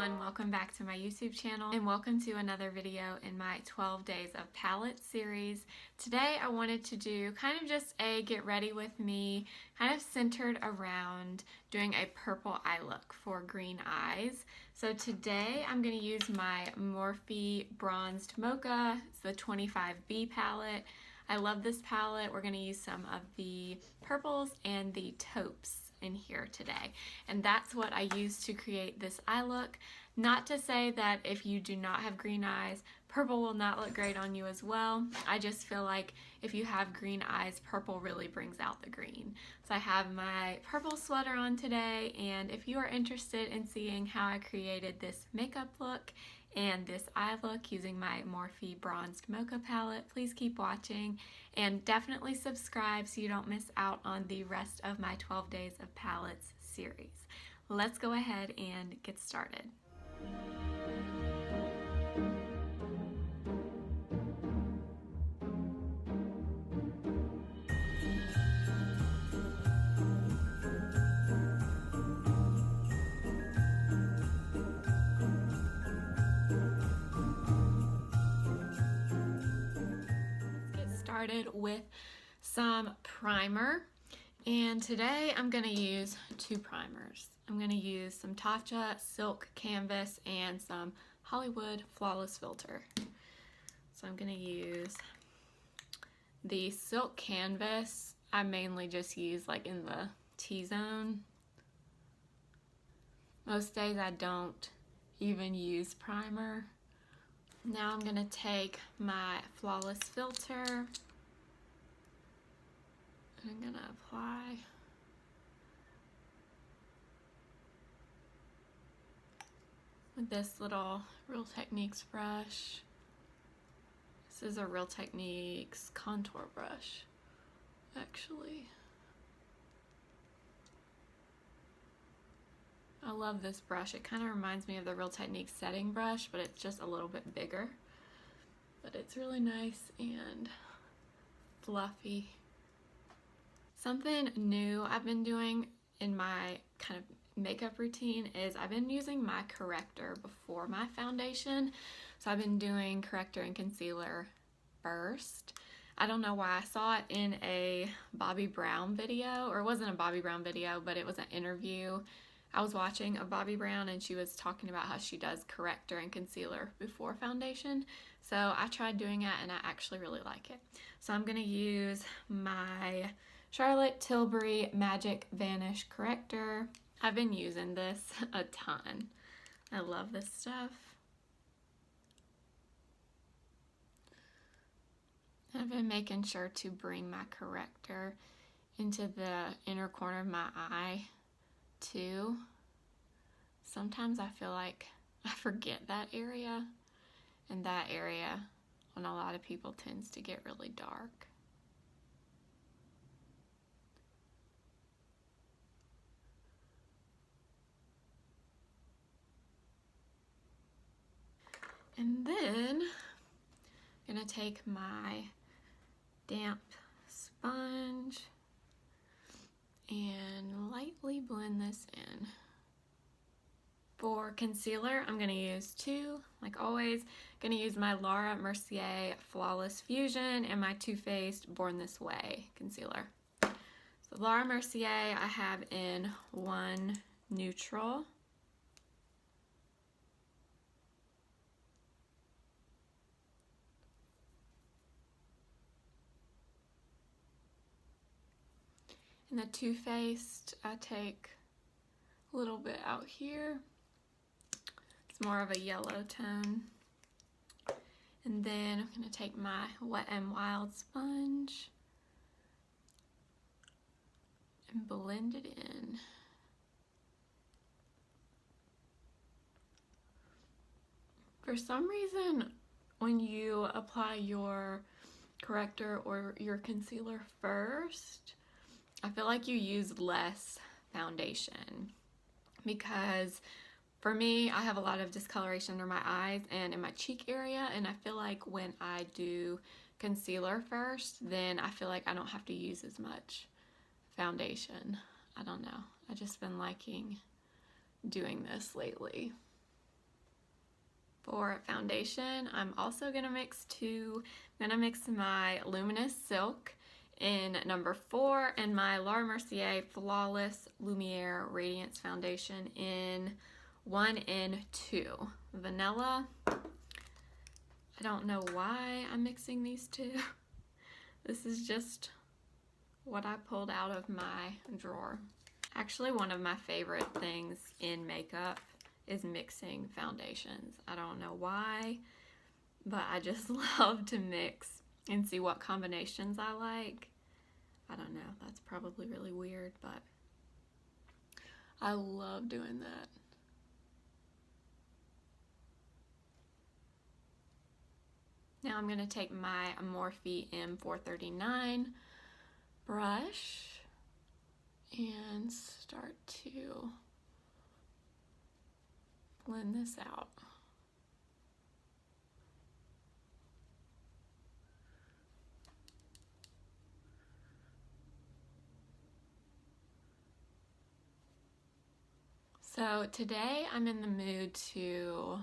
everyone, welcome back to my YouTube channel and welcome to another video in my 12 days of palette series. Today I wanted to do kind of just a get ready with me, kind of centered around doing a purple eye look for green eyes. So today I'm going to use my Morphe Bronzed Mocha. It's the 25B palette. I love this palette. We're going to use some of the purples and the taupes in here today, and that's what I use to create this eye look. Not to say that if you do not have green eyes, purple will not look great on you as well. I just feel like if you have green eyes, purple really brings out the green. So I have my purple sweater on today, and if you are interested in seeing how I created this makeup look and this eye look using my Morphe Bronzed Mocha palette, please keep watching and definitely subscribe so you don't miss out on the rest of my 12 Days of Palettes series. Let's go ahead and get started. Started with some primer, and today I'm going to use two primers. I'm going to use some Tatcha Silk Canvas and some Hollywood Flawless Filter. So I'm going to use the Silk Canvas. I mainly just use like in the T-zone. Most days I don't even use primer. Now I'm going to take my Flawless Filter. I'm going to apply with this little Real Techniques brush. This is a Real Techniques contour brush, actually. I love this brush. It kind of reminds me of the Real Techniques setting brush, but it's just a little bit bigger. But it's really nice and fluffy. Something new I've been doing in my kind of makeup routine is I've been using my corrector before my foundation. So I've been doing corrector and concealer first. I don't know why. I saw it in a Bobbi Brown video, or it wasn't a Bobbi Brown video, but it was an interview I was watching of Bobbi Brown, and she was talking about how she does corrector and concealer before foundation. So I tried doing it and I actually really like it. So I'm going to use my Charlotte Tilbury Magic Vanish Corrector. I've been using this a ton. I love this stuff. I've been making sure to bring my corrector into the inner corner of my eye too. Sometimes I feel like I forget that area, and that area on a lot of people tends to get really dark. And then I'm going to take my damp sponge and lightly blend this in. For concealer, I'm going to use two, like always. Going to use my Laura Mercier Flawless Fusion and my Too Faced Born This Way concealer. So Laura Mercier I have in 1 neutral. And the Too Faced, I take a little bit out here. It's more of a yellow tone. And then I'm going to take my Wet n Wild sponge and blend it in. For some reason, when you apply your corrector or your concealer first, I feel like you use less foundation, because for me, I have a lot of discoloration under my eyes and in my cheek area, and I feel like when I do concealer first, then I feel like I don't have to use as much foundation. I don't know. I've just been liking doing this lately. For foundation, I'm also gonna mix two. I'm gonna mix my Luminous Silk in number 4 and my Laura Mercier Flawless Lumiere Radiance Foundation in 1 and 2. Vanilla. I don't know why I'm mixing these two. This is just what I pulled out of my drawer. Actually, one of my favorite things in makeup is mixing foundations. I don't know why, but I just love to mix and see what combinations I like. I don't know, that's probably really weird, but I love doing that. Now I'm going to take my Morphe M439 brush and start to blend this out. So today I'm in the mood to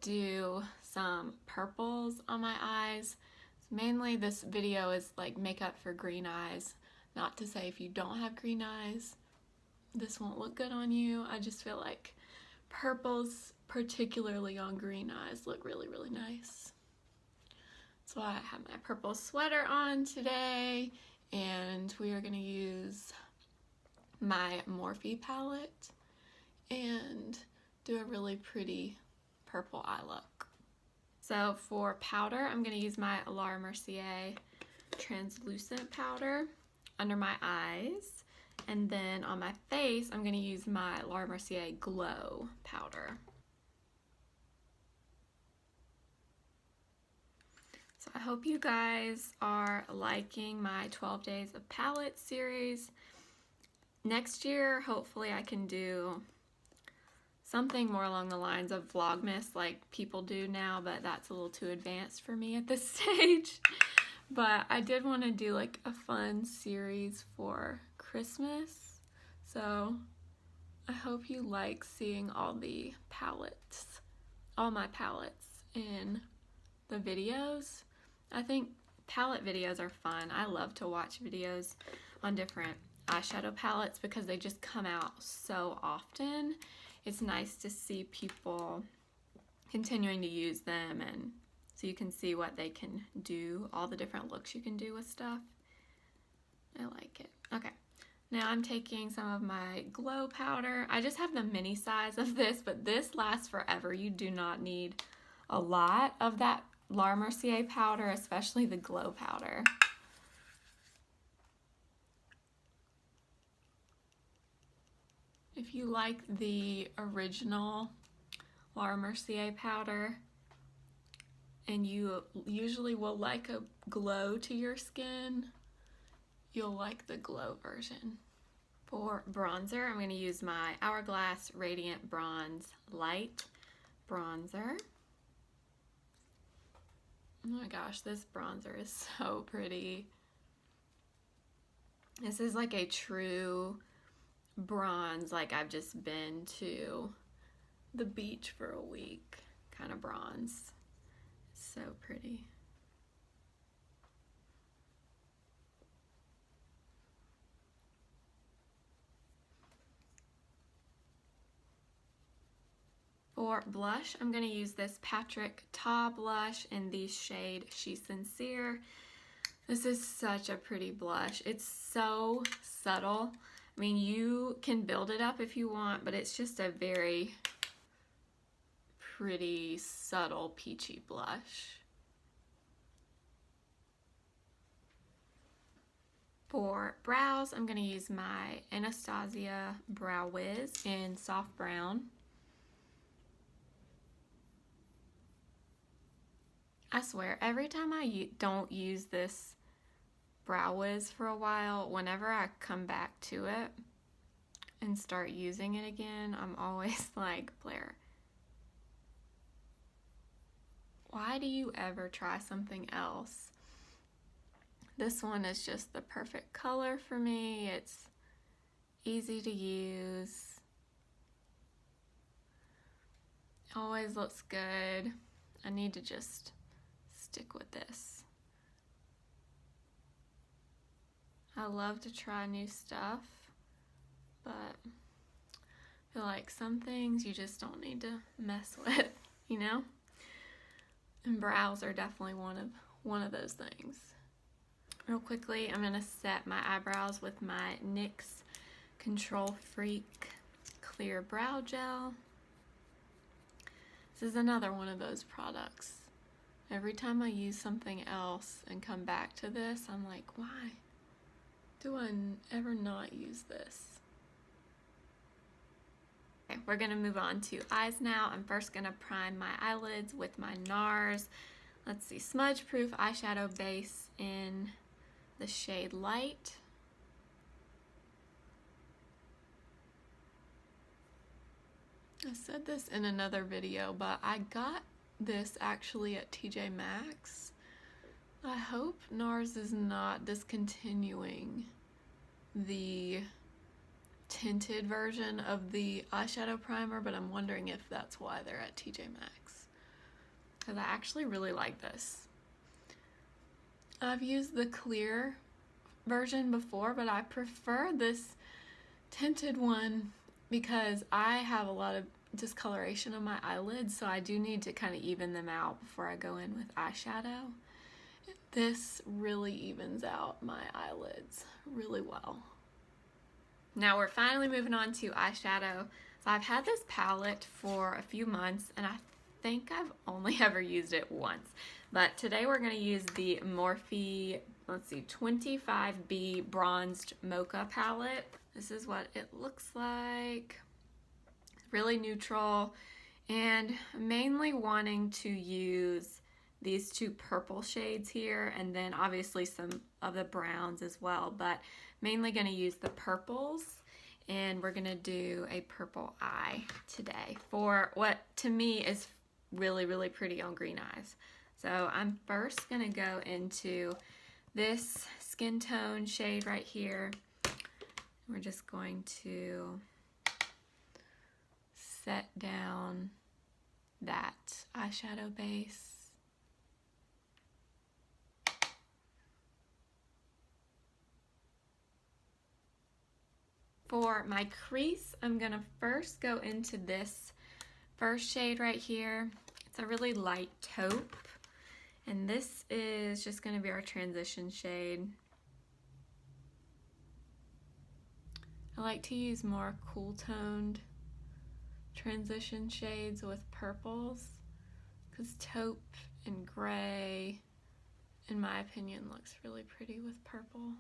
do some purples on my eyes. Mainly this video is like makeup for green eyes. Not to say if you don't have green eyes, this won't look good on you. I just feel like purples, particularly on green eyes, look really, really nice. So I have my purple sweater on today, and we are gonna use my Morphe palette and do a really pretty purple eye look. So for powder, I'm going to use my Laura Mercier translucent powder under my eyes, and then on my face I'm going to use my Laura Mercier glow powder. So I hope you guys are liking my 12 days of palette series. Next year, hopefully I can do something more along the lines of Vlogmas like people do now, but that's a little too advanced for me at this stage. But I did want to do like a fun series for Christmas, so I hope you like seeing all the palettes, all my palettes in the videos. I think palette videos are fun. I love to watch videos on different eyeshadow palettes because they just come out so often. It's nice to see people continuing to use them, and so you can see what they can do, all the different looks you can do with stuff. I like it. Okay, now I'm taking some of my glow powder. I just have the mini size of this, but this lasts forever. You do not need a lot of that Laura Mercier powder, especially the glow powder. If you like the original Laura Mercier powder and you usually will like a glow to your skin, you'll like the glow version. For bronzer, I'm going to use my Hourglass Radiant Bronze Light Bronzer. Oh my gosh, this bronzer is so pretty. This is like a true bronze, like I've just been to the beach for a week kind of bronze. So pretty. For blush, I'm going to use this Patrick Ta blush in the shade She's Sincere. This is such a pretty blush. It's so subtle. I mean, you can build it up if you want, but it's just a very pretty, subtle, peachy blush. For brows, I'm going to use my Anastasia Brow Wiz in Soft Brown. I swear, every time I don't use this Brow Wiz for a while, whenever I come back to it and start using it again, I'm always like, Blair, why do you ever try something else? This one is just the perfect color for me. It's easy to use. Always looks good. I need to just stick with this. I love to try new stuff, but I feel like some things you just don't need to mess with, you know? And brows are definitely one of those things. Real quickly, I'm gonna set my eyebrows with my NYX Control Freak Clear Brow Gel. This is another one of those products. Every time I use something else and come back to this, I'm like, why do I ever not use this? Okay, we're gonna move on to eyes now. I'm first gonna prime my eyelids with my Nars, let's see, Smudgeproof eyeshadow base in the shade Light. I said this in another video, but I got this actually at TJ Maxx. I hope Nars is not discontinuing the tinted version of the eyeshadow primer, but I'm wondering if that's why they're at TJ Maxx, because I actually really like this. I've used the clear version before, but I prefer this tinted one because I have a lot of discoloration on my eyelids, so I do need to kind of even them out before I go in with eyeshadow. This really evens out my eyelids really well. Now we're finally moving on to eyeshadow. So I've had this palette for a few months and I think I've only ever used it once. But today we're going to use the Morphe, let's see, 25B Bronzed Mocha palette. This is what it looks like. Really neutral, and mainly wanting to use these two purple shades here, and then obviously some of the browns as well, but mainly going to use the purples, and we're going to do a purple eye today for what to me is really, really pretty on green eyes. So I'm first going to go into this skin tone shade right here. We're just going to set down that eyeshadow base. For my crease, I'm gonna first go into this first shade right here. It's a really light taupe, and this is just gonna be our transition shade. I like to use more cool toned transition shades with purples because taupe and gray, in my opinion, looks really pretty with purple.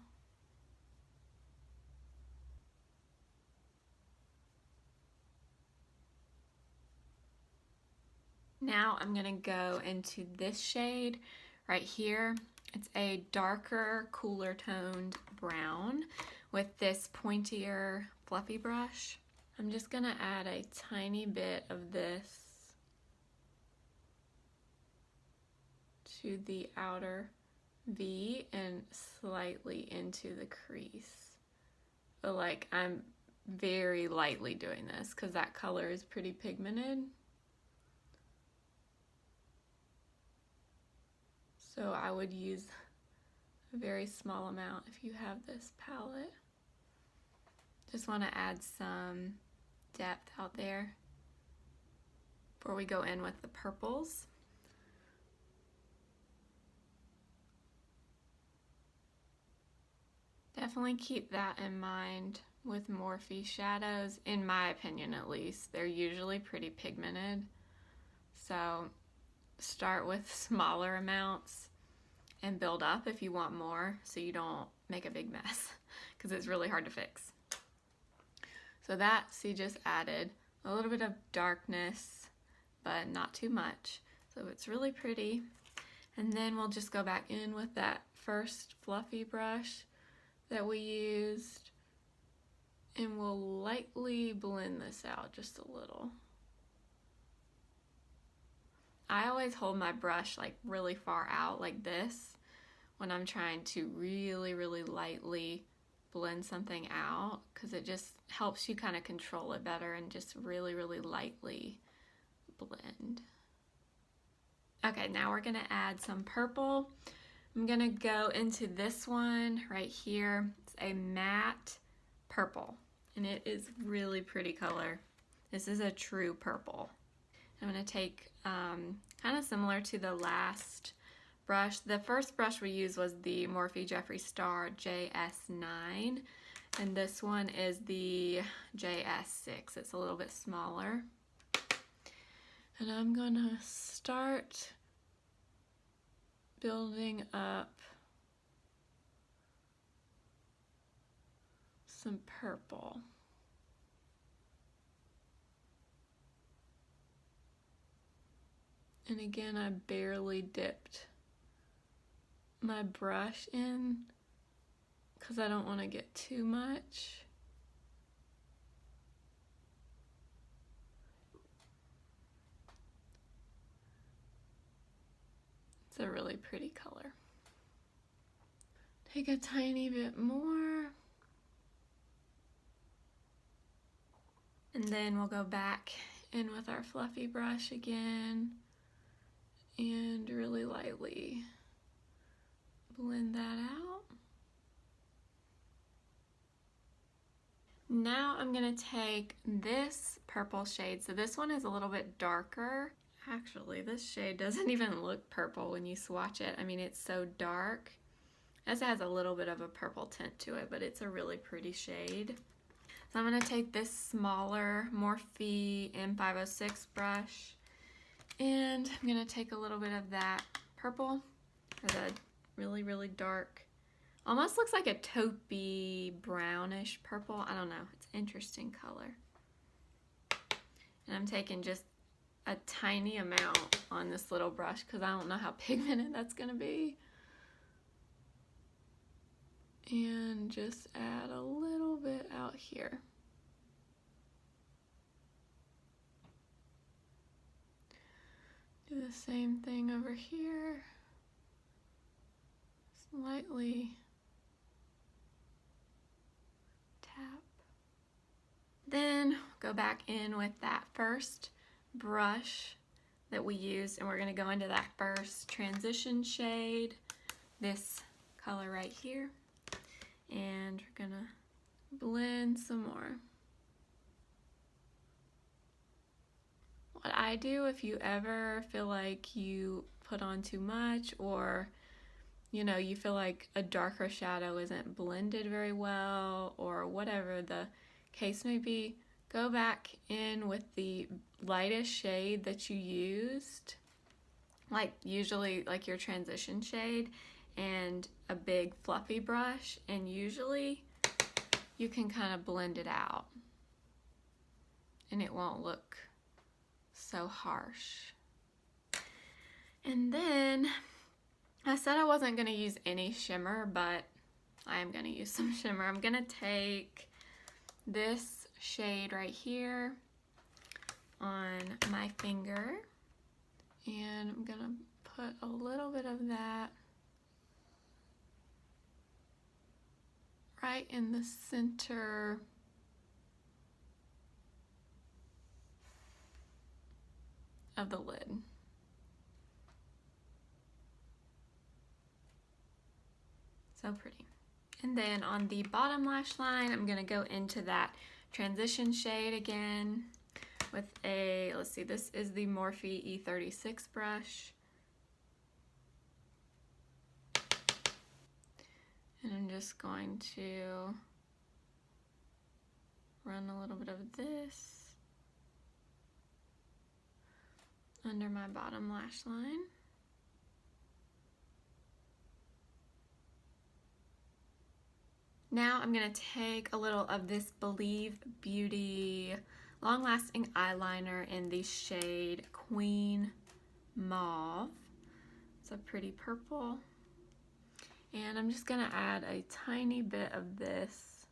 Now I'm gonna go into this shade right here. It's a darker, cooler toned brown with this pointier, fluffy brush. I'm just gonna add a tiny bit of this to the outer V and slightly into the crease. But like, I'm very lightly doing this because that color is pretty pigmented. So I would use a very small amount if you have this palette. Just want to add some depth out there before we go in with the purples. Definitely keep that in mind with Morphe shadows, in my opinion at least. They're usually pretty pigmented, so start with smaller amounts and build up if you want more so you don't make a big mess because it's really hard to fix. So see, just added a little bit of darkness, but not too much. So it's really pretty. And then we'll just go back in with that first fluffy brush that we used, and we'll lightly blend this out just a little. I always hold my brush like really far out like this when I'm trying to really, really lightly blend something out, because it just helps you kind of control it better and just really, really lightly blend. Okay, now we're gonna add some purple. I'm gonna go into this one right here. It's a matte purple, and it is really pretty color. This is a true purple. I'm gonna take, kind of similar to the last brush. The first brush we used was the Morphe Jeffree Star JS9, and this one is the JS6. It's a little bit smaller. And I'm gonna start building up some purple. And again, I barely dipped my brush in because I don't want to get too much. It's a really pretty color. Take a tiny bit more. And then we'll go back in with our fluffy brush again and really lightly blend that out. Now I'm gonna take this purple shade. So this one is a little bit darker. Actually, this shade doesn't even look purple when you swatch it. I mean, it's so dark. This has a little bit of a purple tint to it, but it's a really pretty shade. So I'm gonna take this smaller Morphe M506 brush, and I'm gonna take a little bit of that purple, or the really, really dark, almost looks like a taupey brownish purple. I don't know, it's an interesting color. And I'm taking just a tiny amount on this little brush because I don't know how pigmented that's gonna be. And just add a little bit out here. Do the same thing over here. Slightly tap. Then go back in with that first brush that we used, and we're going to go into that first transition shade, this color right here, and we're going to blend some more. What I do, if you ever feel like you put on too much, or you feel like a darker shadow isn't blended very well, or whatever the case may be, go back in with the lightest shade that you used, like usually like your transition shade, and a big fluffy brush, and usually you can kind of blend it out and it won't look so harsh. And then I said I wasn't going to use any shimmer, but I am going to use some shimmer. I'm going to take this shade right here on my finger, and I'm going to put a little bit of that right in the center of the lid. So pretty. And then on the bottom lash line, I'm going to go into that transition shade again with a, let's see, this is the Morphe E36 brush. And I'm just going to run a little bit of this under my bottom lash line. Now I'm going to take a little of this Believe Beauty Long Lasting Eyeliner in the shade Queen Mauve. It's a pretty purple. And I'm just going to add a tiny bit of this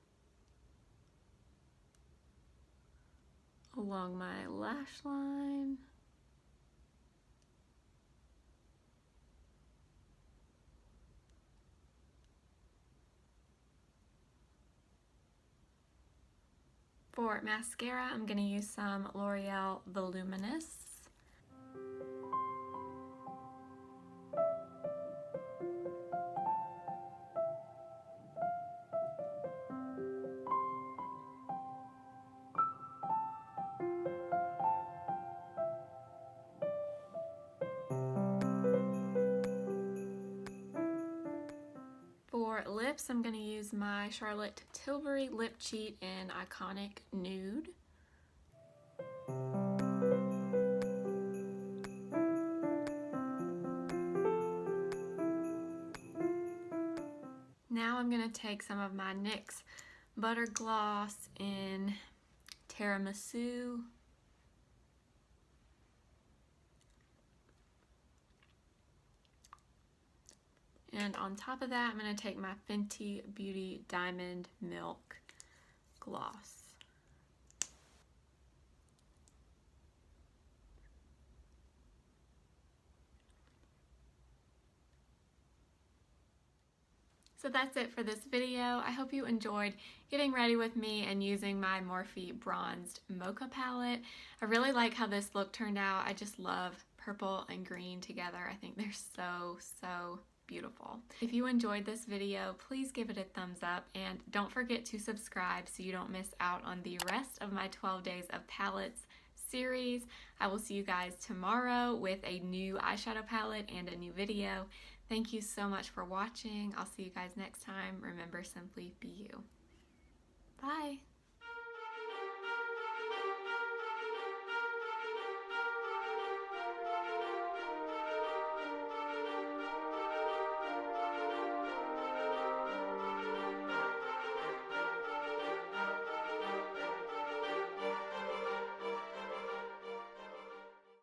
along my lash line. For mascara, I'm going to use some L'Oreal Luminous. lips, I'm going to use my Charlotte Tilbury Lip Cheat in Iconic Nude. Now I'm going to take some of my NYX Butter Gloss in Tiramisu. And on top of that, I'm going to take my Fenty Beauty Diamond Milk Gloss. So that's it for this video. I hope you enjoyed getting ready with me and using my Morphe Bronzed Mocha palette. I really like how this look turned out. I just love purple and green together. I think they're so beautiful. If you enjoyed this video, please give it a thumbs up and don't forget to subscribe so you don't miss out on the rest of my 12 Days of Palettes series. I will see you guys tomorrow with a new eyeshadow palette and a new video. Thank you so much for watching. I'll see you guys next time. Remember, simply be you. Bye.